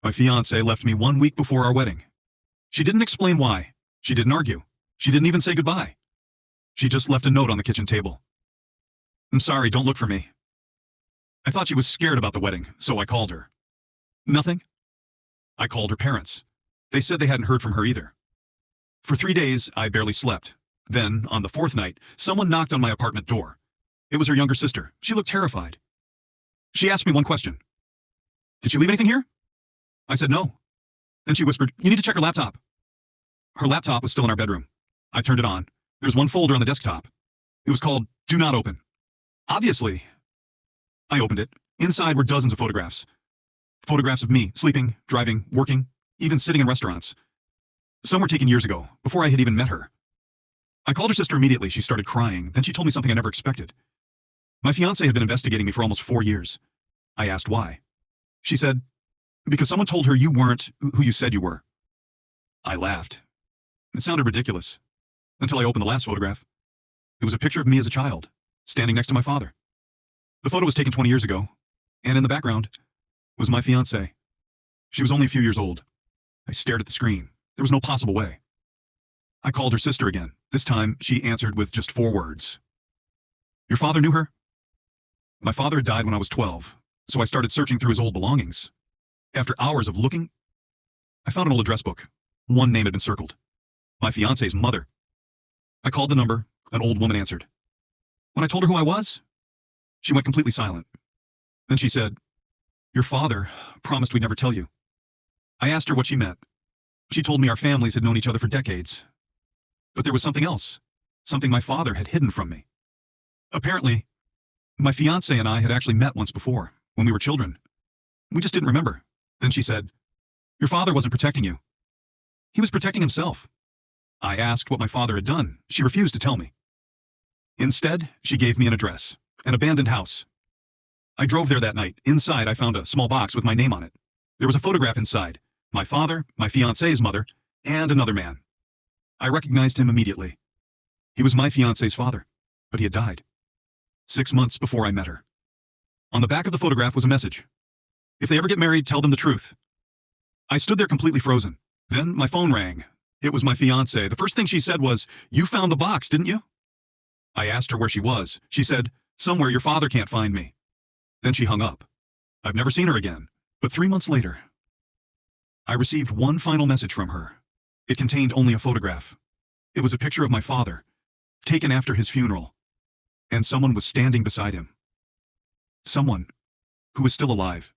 My fiancée left me 1 week before our wedding. She didn't explain why. She didn't argue. She didn't even say goodbye. She just left a note on the kitchen table. "I'm sorry, don't look for me." I thought she was scared about the wedding, so I called her. Nothing. I called her parents. They said they hadn't heard from her either. For 3 days, I barely slept. Then, on the 4th night, someone knocked on my apartment door. It was her younger sister. She looked terrified. She asked me one question. "Did she leave anything here?" I said no. Then she whispered, "You need to check her laptop." Her laptop was still in our bedroom. I turned it on. There was one folder on the desktop. It was called Do Not Open. Obviously. I opened it. Inside were dozens of photographs. Photographs of me, sleeping, driving, working, even sitting in restaurants. Some were taken years ago, before I had even met her. I called her sister immediately. She started crying. Then she told me something I never expected. My fiancé had been investigating me for almost 4 years. I asked why. She said, "Because someone told her you weren't who you said you were." I laughed. It sounded ridiculous. Until I opened the last photograph. It was a picture of me as a child, standing next to my father. The photo was taken 20 years ago, and in the background was my fiancée. She was only a few years old. I stared at the screen. There was no possible way. I called her sister again. This time, she answered with just 4 words. "Your father knew her?" My father had died when I was 12, so I started searching through his old belongings. After hours of looking, I found an old address book. One name had been circled. My fiancé's mother. I called the number. An old woman answered. When I told her who I was, she went completely silent. Then she said, "Your father promised we'd never tell you." I asked her what she meant. She told me our families had known each other for decades. But there was something else, something my father had hidden from me. Apparently, my fiancé and I had actually met once before, when we were children. We just didn't remember. Then she said, "Your father wasn't protecting you. He was protecting himself." I asked what my father had done. She refused to tell me. Instead, she gave me an address, an abandoned house. I drove there that night. Inside, I found a small box with my name on it. There was a photograph inside. My father, my fiancé's mother, and another man. I recognized him immediately. He was my fiancé's father, but he had died 6 months before I met her. On the back of the photograph was a message. "If they ever get married, tell them the truth." I stood there completely frozen. Then my phone rang. It was my fiancée. The first thing she said was, "You found the box, didn't you?" I asked her where she was. She said, "Somewhere your father can't find me." Then she hung up. I've never seen her again. But 3 months later, I received one final message from her. It contained only a photograph. It was a picture of my father, taken after his funeral, and someone was standing beside him. Someone who was still alive.